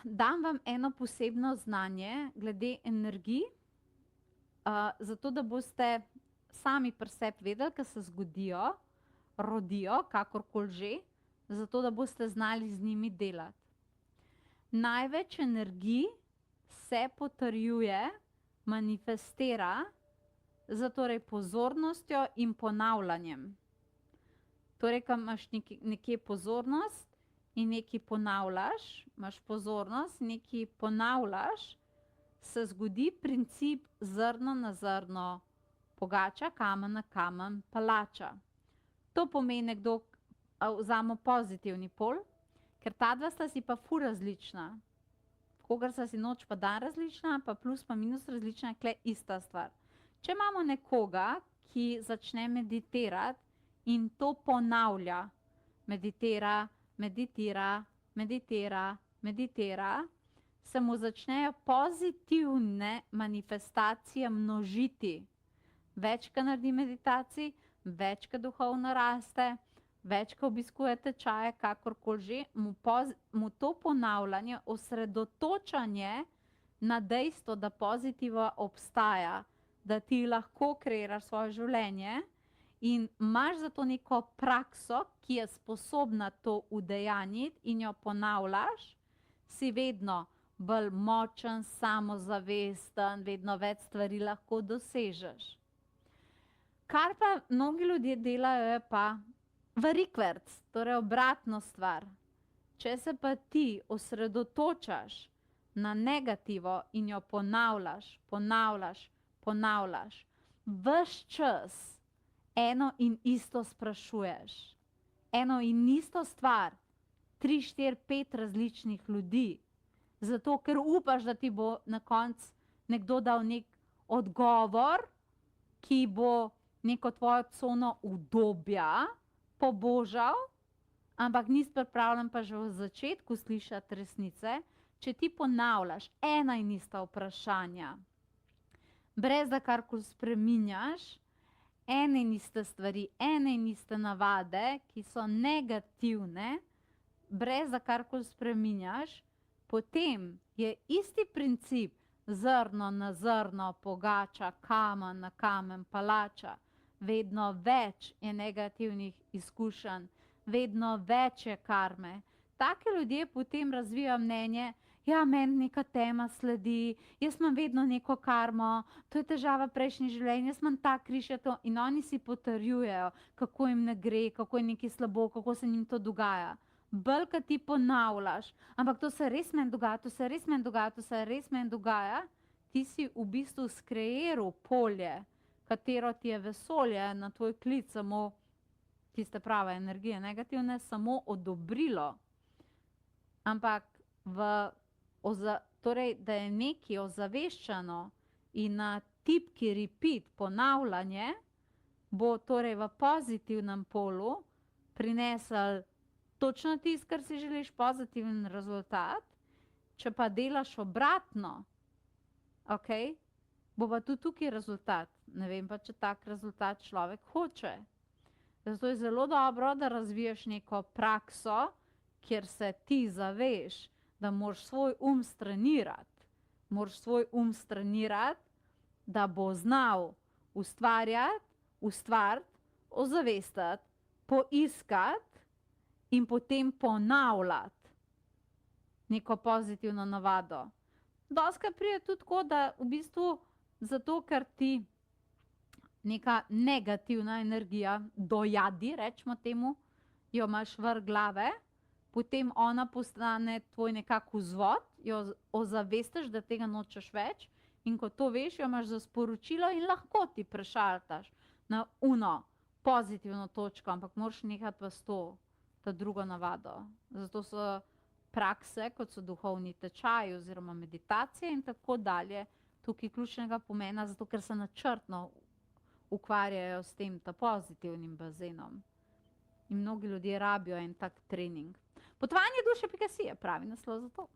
dam vam eno posebno znanje glede energij, zato da boste sami pri sebi vedeli, kaj se zgodijo, rodijo, kakorkoli že, zato da boste znali z njimi delati. Največ energij se potrjuje, manifestira z torej pozornostjo in ponavljanjem. Torej, ko imaš nekje pozornost in nekaj ponavljaš, imaš pozornost, nekaj ponavljaš, se zgodi princip zrno na zrno pogača, kamen na kamen palača. To pomeni, nekdo vzame pozitivni pol, ker ta dva sta si pa ful različna. Kogar sta si noč pa dan različna, pa plus pa minus različna, je ista stvar. Če imamo nekoga, ki začne meditirati in to ponavlja, meditira, meditira, meditira, meditira, se mu začnejo pozitivne manifestacije množiti. Več, ko naredi meditacij, več, ko duhovno raste, več, ko obiskuje tečaje, kakorkoli že, mu to ponavljanje, osredotočanje na dejstvo, da pozitiva obstaja, da ti lahko kreiraš svoje življenje in imaš za to neko prakso, ki je sposobna to udejanjiti in jo ponavljaš, si vedno bolj močen, samozavesten, vedno več stvari lahko dosežeš. Kar pa mnogi ljudje delajo, je pa v rikverc, torej obratno stvar. Če se pa ti osredotočaš na negativo in jo ponavljaš, ponavljaš, ponavljaš, ves čas eno in isto sprašuješ, eno in isto stvar, 3, 4, 5 različnih ljudi, zato ker upaš, da ti bo na koncu nekdo dal nek odgovor, ki bo neko tvojo cono udobja pobožal, ampak nisi pripravljen pa že v začetku slišati resnice, če ti ponavljaš ena in ista vprašanja, brez da karkoli spreminjaš, ene in iste stvari, ene in iste navade, ki so negativne, brez da karkoli spreminjaš, potem je isti princip zrno na zrno pogača, kamen na kamen palača. Vedno več je negativnih izkušenj, vedno več je karme. Taki ljudje potem razvijajo mnenje, ja, meni neka tema sledi, jaz imam vedno neko karmo, to je težava prejšnjih življenj, jaz imam ta križ, in oni si potrjujejo, kako jim ne gre, kako je nekaj slabo, kako se njim to dogaja. Bolj, ko ti ponavljaš, ampak to se res meni dogaja, to se res meni dogaja, to se res meni dogaja, ti si v bistvu skreiral polje, katero ti je vesolje na tvoj klic, samo tiste prave energije negativne, samo odobrilo. Ampak torej, da je nekaj ozaveščeno in na tipki repeat, ponavljanje, bo torej v pozitivnem polu prinesel točno tisto, kar si želiš, pozitiven rezultat, če pa delaš obratno, bo pa tudi tukaj rezultat. Ne vem pa, če tak rezultat človek hoče. Zato je zelo dobro, da razviješ neko prakso, kjer se ti zaveš, da moraš svoj strenirati. Moraš svoj strenirati, da bo znal ustvarjati, ozavestiti, poiskati in potem ponavljati neko pozitivno navado. Dostikrat pride tudi tako, da v bistvu zato, ker ti neka negativna energija dojadi, recimo temu, jo imaš vrh glave, potem ona postane tvoj nekako vzvod, jo ozavestiš, da tega nočeš več, in ko to veš, jo imaš za sporočilo in lahko ti prešaltaš na pozitivno točko, ampak moraš nehati v to drugo navado. Zato so prakse, kot so duhovni tečaji oziroma meditacije in tako dalje, tukaj ključnega pomena, zato ker se načrtno ukvarjajo s tem pozitivnim bazenom. In mnogi ljudje rabijo en tak trening. Potovanje duše.si je pravi naslov za to.